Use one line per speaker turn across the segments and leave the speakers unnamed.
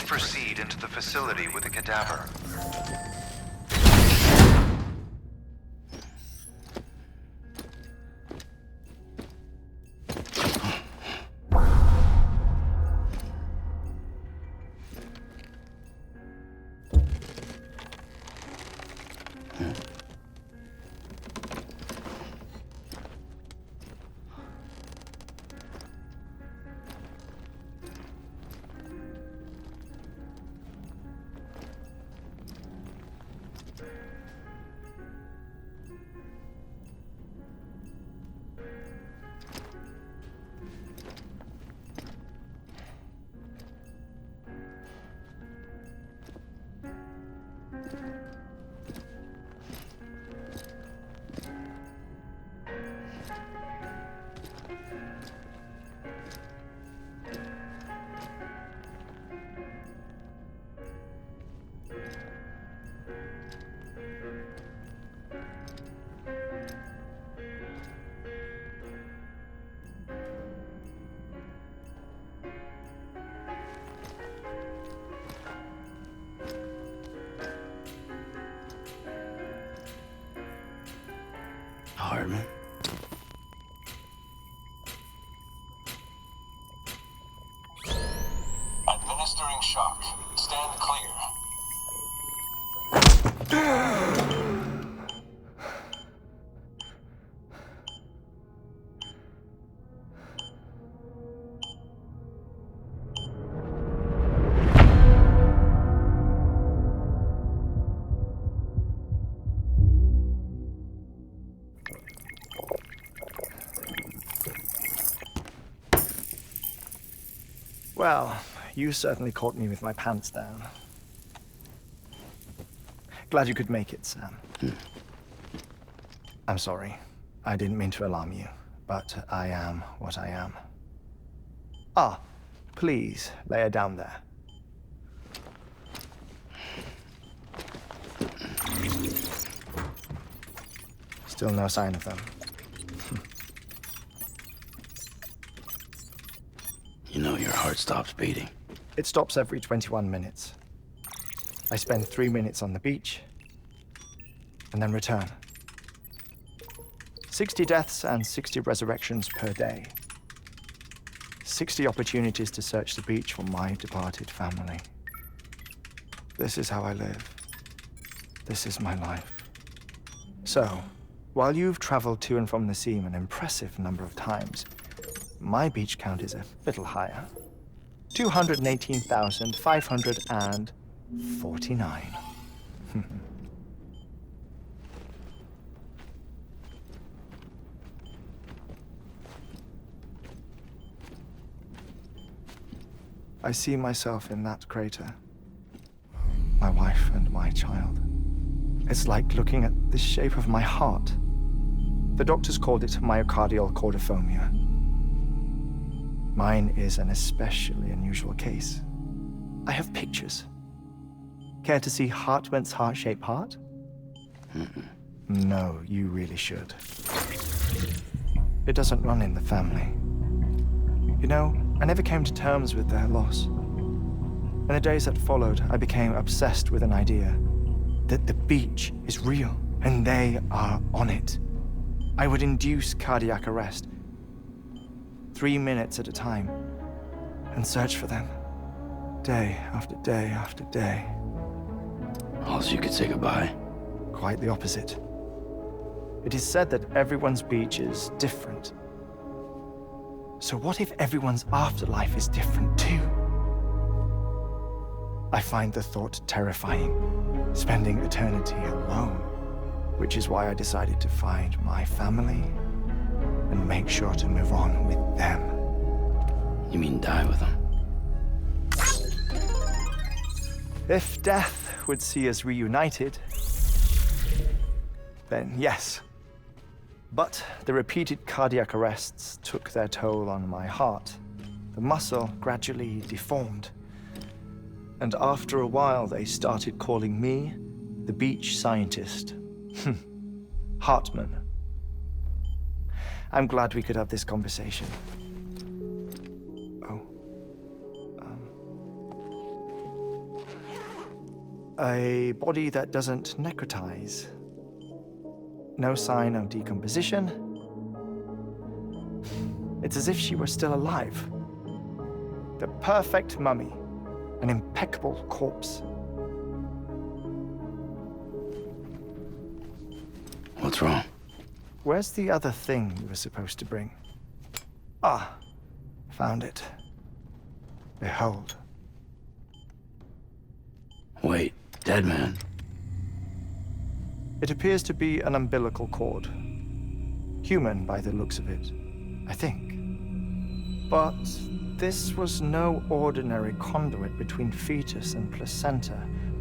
proceed into the facility with the cadaver.
Hartman.
Administering shock. Stand clear.
Well, you certainly caught me with my pants down. Glad you could make it, Sam. I'm sorry. I didn't mean to alarm you, but I am what I am. Ah, please, lay her down there. Still no sign of them.
You know your heart stops beating.
It stops every 21 minutes. I spend 3 minutes on the beach, and then return. 60 deaths and 60 resurrections per day. 60 opportunities to search the beach for my departed family. This is how I live. This is my life. So, while you've traveled to and from the sea an impressive number of times, my beach count is a little higher. 218,549. I see myself in that crater. My wife and my child. It's like looking at the shape of my heart. The doctors called it myocardial cordiformia. Mine is an especially unusual case. I have pictures. Care to see Hartman's heart-shaped heart? No, you really should. It doesn't run in the family. You know, I never came to terms with their loss. In the days that followed, I became obsessed with an idea that the beach is real and they are on it. I would induce cardiac arrest, 3 minutes at a time, and search for them, day after day after day.
Also, you could say goodbye.
Quite the opposite. It is said that everyone's beach is different. So what if everyone's afterlife is different too? I find the thought terrifying, spending eternity alone, which is why I decided to find my family and make sure to move on with them.
You mean die with them?
If death would see us reunited, then yes. But the repeated cardiac arrests took their toll on my heart. The muscle gradually deformed. And after a while, they started calling me the beach scientist. Hartman. I'm glad we could have this conversation. Oh. A body that doesn't necrotize. No sign of decomposition. It's as if she were still alive. The perfect mummy. An impeccable corpse.
What's wrong?
Where's the other thing you were supposed to bring? Ah, found it. Behold.
Wait, dead man?
It appears to be an umbilical cord. Human by the looks of it, I think. But this was no ordinary conduit between fetus and placenta.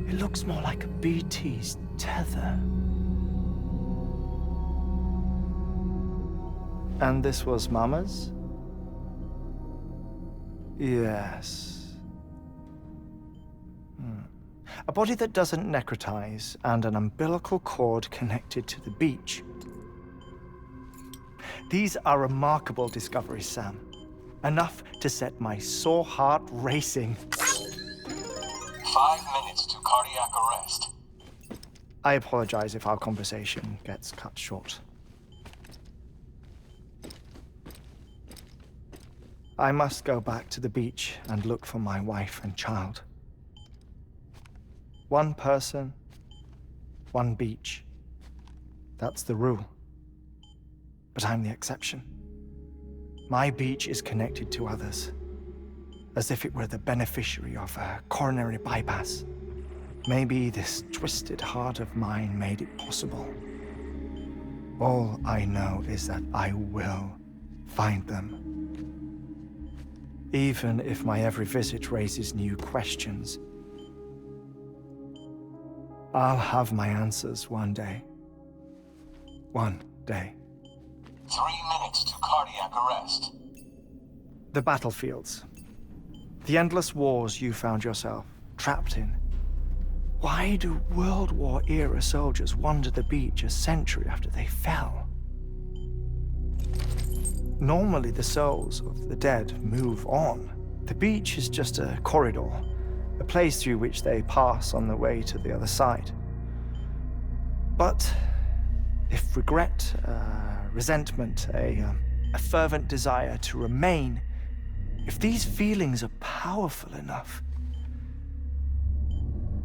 It looks more like a BT's tether. And this was Mama's? Yes. A body that doesn't necrotize and an umbilical cord connected to the beach. These are remarkable discoveries, Sam. Enough to set my sore heart racing.
5 minutes to cardiac arrest.
I apologize if our conversation gets cut short. I must go back to the beach and look for my wife and child. One person, one beach. That's the rule. But I'm the exception. My beach is connected to others, as if it were the beneficiary of a coronary bypass. Maybe this twisted heart of mine made it possible. All I know is that I will find them. Even if my every visit raises new questions. I'll have my answers one day. One day.
3 minutes to cardiac arrest.
The battlefields. The endless wars you found yourself trapped in. Why do World War-era soldiers wander the beach a century after they fell? Normally, the souls of the dead move on. The beach is just a corridor, a place through which they pass on the way to the other side. But if regret, resentment, a fervent desire to remain, if these feelings are powerful enough,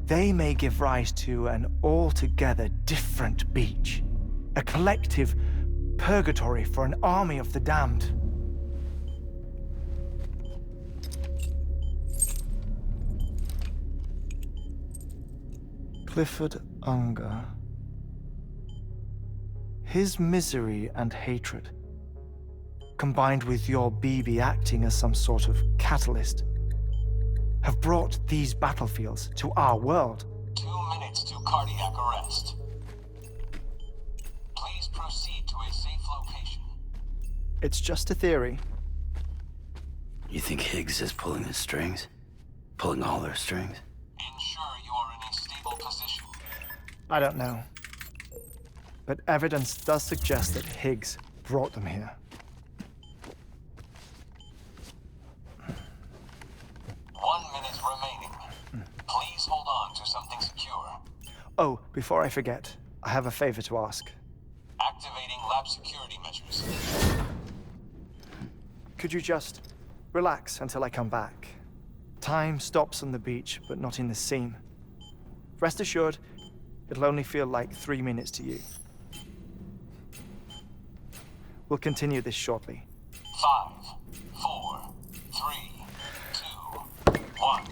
they may give rise to an altogether different beach, a collective purgatory for an army of the damned. Clifford Unger. His misery and hatred, combined with your BB acting as some sort of catalyst, have brought these battlefields to our world.
2 minutes to cardiac arrest. Please proceed to a safe location.
It's just a theory.
You think Higgs is pulling the strings? Pulling all their strings?
Ensure you are in a stable position.
I don't know. But evidence does suggest that Higgs brought them here.
1 minute remaining. Please hold on to something secure.
Oh, before I forget, I have a favor to ask.
Activating lab security measures.
Could you just relax until I come back? Time stops on the beach, but not in the scene. Rest assured, it'll only feel like 3 minutes to you. We'll continue this shortly.
5, 4, 3, 2, 1.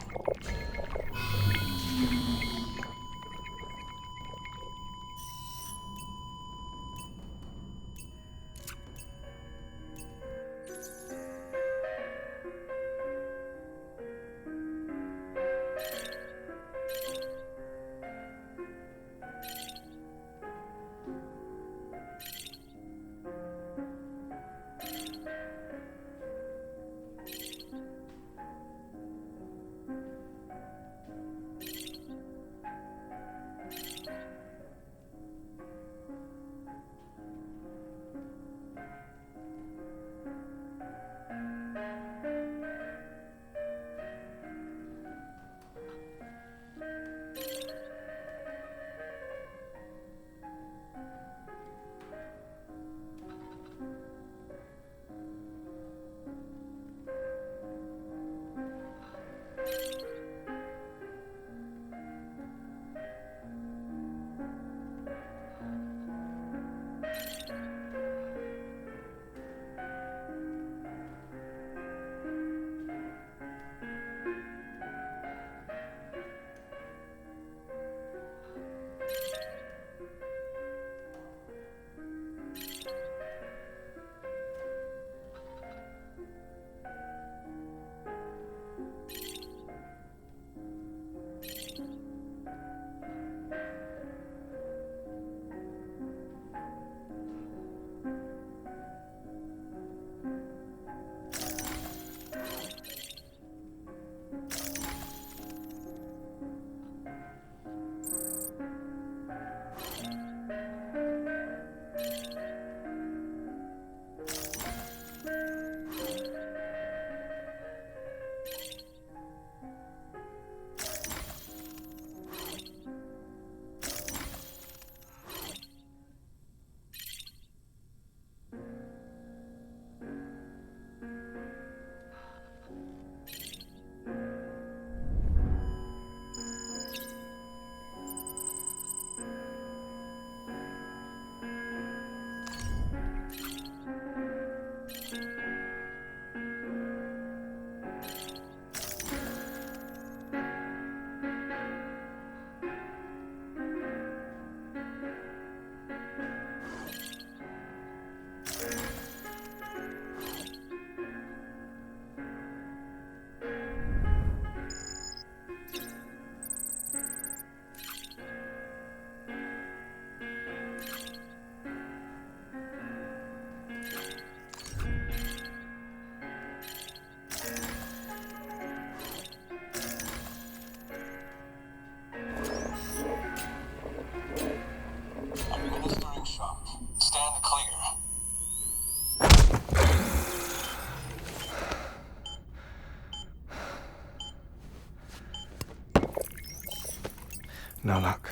No luck.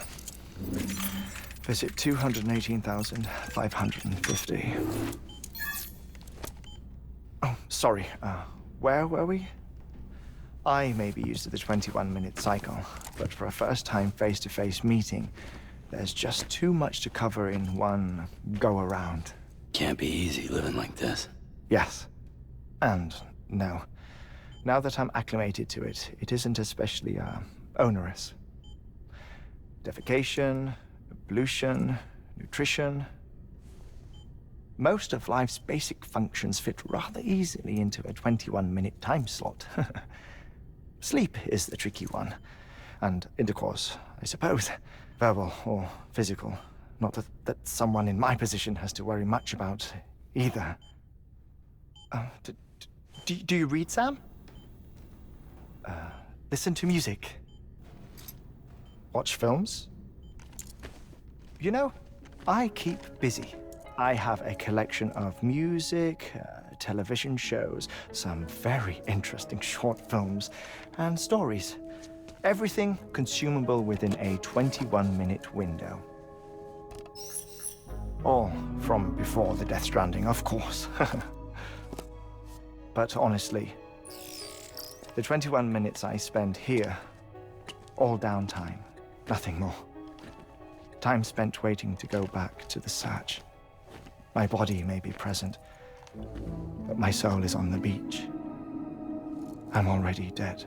Visit 218,550. Oh, sorry. Where were we? I may be used to the 21-minute cycle, but for a first-time face-to-face meeting, there's just too much to cover in one go-around.
Can't be easy living like this.
Yes. And no. Now that I'm acclimated to it, it isn't especially, onerous. Defecation, ablution, nutrition. Most of life's basic functions fit rather easily into a 21-minute time slot. Sleep is the tricky one. And intercourse, I suppose. Verbal or physical. Not that someone in my position has to worry much about either. Do you read, Sam? Listen to music. Watch films? You know, I keep busy. I have a collection of music, television shows, some very interesting short films, and stories. Everything consumable within a 21-minute window. All from before the Death Stranding, of course. But honestly, the 21 minutes I spend here, all downtime, nothing more. Time spent waiting to go back to the search. My body may be present, but my soul is on the beach. I'm already dead.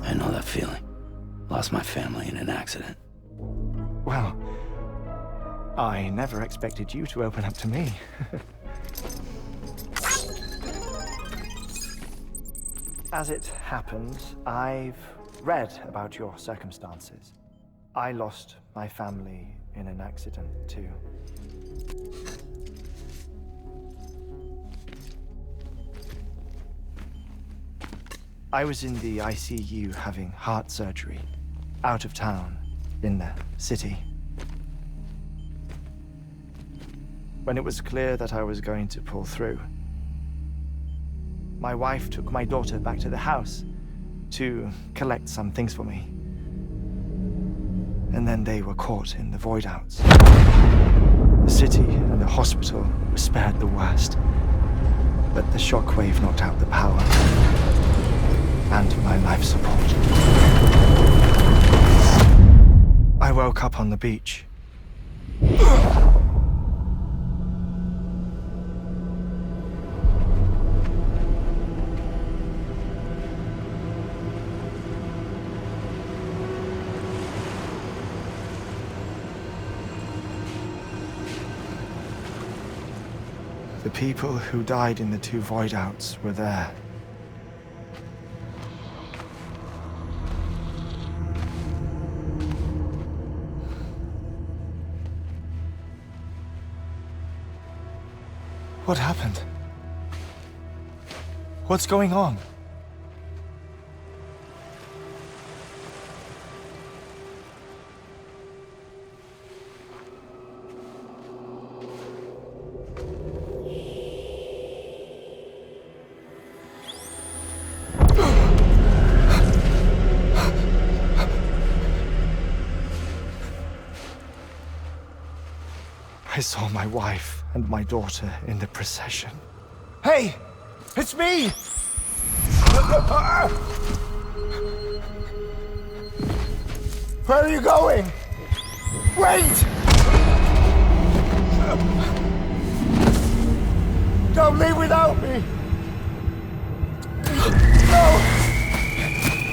I know that feeling. Lost my family in an accident.
Well, I never expected you to open up to me. As it happens, I've read about your circumstances. I lost my family in an accident, too. I was in the ICU having heart surgery, out of town, in the city. When it was clear that I was going to pull through, my wife took my daughter back to the house to collect some things for me. And then they were caught in the void-outs. The city and the hospital were spared the worst, but the shockwave knocked out the power and my life support. I woke up on the beach. The people who died in the two void-outs were there. What happened? What's going on? I saw my wife and my daughter in the procession. Hey! It's me! Where are you going? Wait! Don't leave without me! No!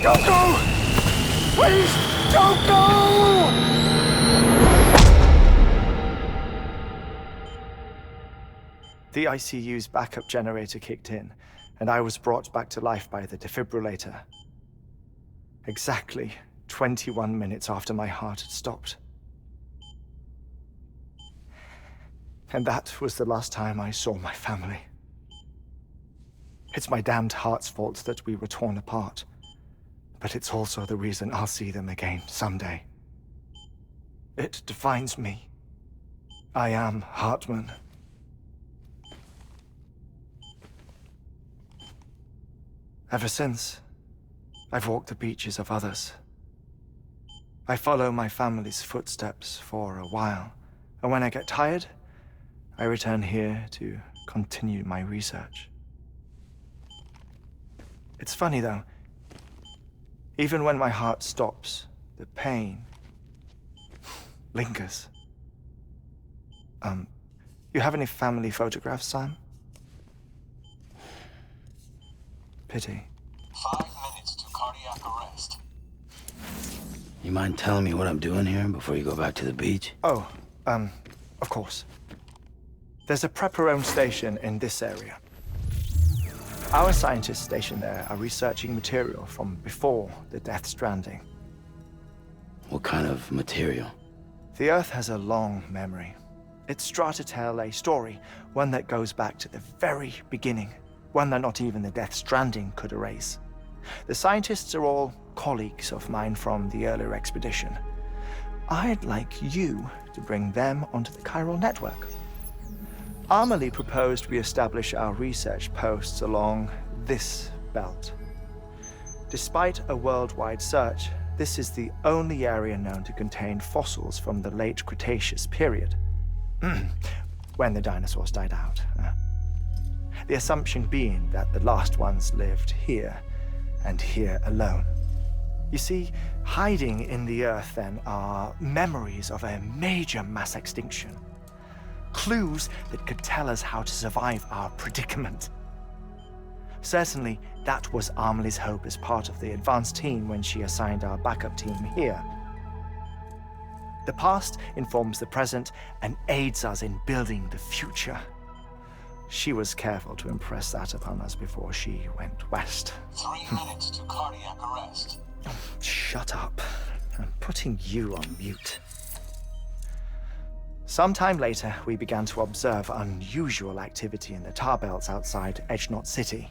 Don't go! Please, don't go! The ICU's backup generator kicked in, and I was brought back to life by the defibrillator. Exactly 21 minutes after my heart had stopped. And that was the last time I saw my family. It's my damned heart's fault that we were torn apart, but it's also the reason I'll see them again someday. It defines me. I am Hartman. Ever since, I've walked the beaches of others, I follow my family's footsteps for a while, and when I get tired, I return here to continue my research. It's funny though, even when my heart stops, the pain lingers. You have any family photographs, Sam? Pity.
5 minutes to cardiac arrest.
You mind telling me what I'm doing here before you go back to the beach?
Oh, of course. There's a prep-your-own station in this area. Our scientists stationed there are researching material from before the Death Stranding.
What kind of material?
The Earth has a long memory. It's trying to tell a story, one that goes back to the very beginning, one that not even the Death Stranding could erase. The scientists are all colleagues of mine from the earlier expedition. I'd like you to bring them onto the chiral network. Amelie proposed we establish our research posts along this belt. Despite a worldwide search, this is the only area known to contain fossils from the late Cretaceous period, when the dinosaurs died out. The assumption being that the last ones lived here, and here alone. You see, hiding in the Earth then are memories of a major mass extinction. Clues that could tell us how to survive our predicament. Certainly, that was Amelie's hope as part of the advanced team when she assigned our backup team here. The past informs the present and aids us in building the future. She was careful to impress that upon us before she went west.
3 minutes to cardiac arrest.
Shut up. I'm putting you on mute. Sometime later, we began to observe unusual activity in the tar belts outside Edgenot City.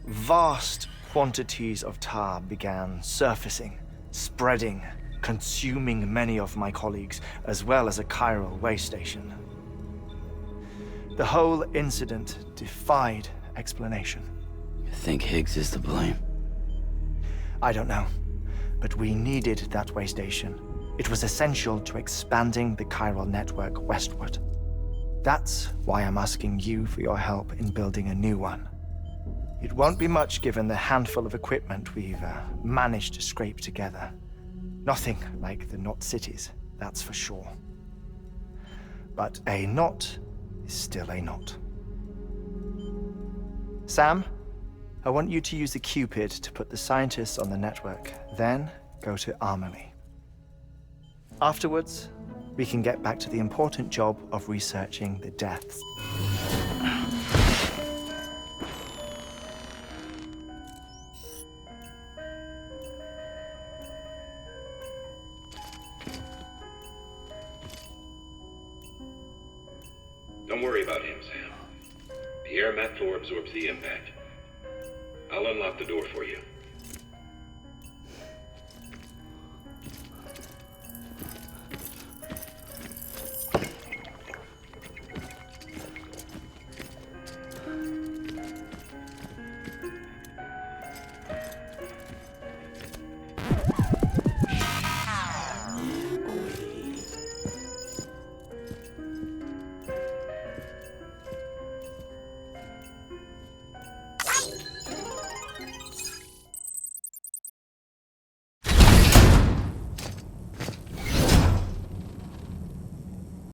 Vast quantities of tar began surfacing, spreading, consuming many of my colleagues, as well as a chiral way station. The whole incident defied explanation.
You think Higgs is to blame?
I don't know, but we needed that way station. It was essential to expanding the chiral network westward. That's why I'm asking you for your help in building a new one. It won't be much given the handful of equipment we've managed to scrape together. Nothing like the knot cities, that's for sure. But a knot is still a knot. Sam, I want you to use the Cupid to put the scientists on the network, then go to Amelie. Afterwards, we can get back to the important job of researching the deaths.
Don't worry about him, Sam. The air mat floor absorbs the impact. I'll unlock the door for you.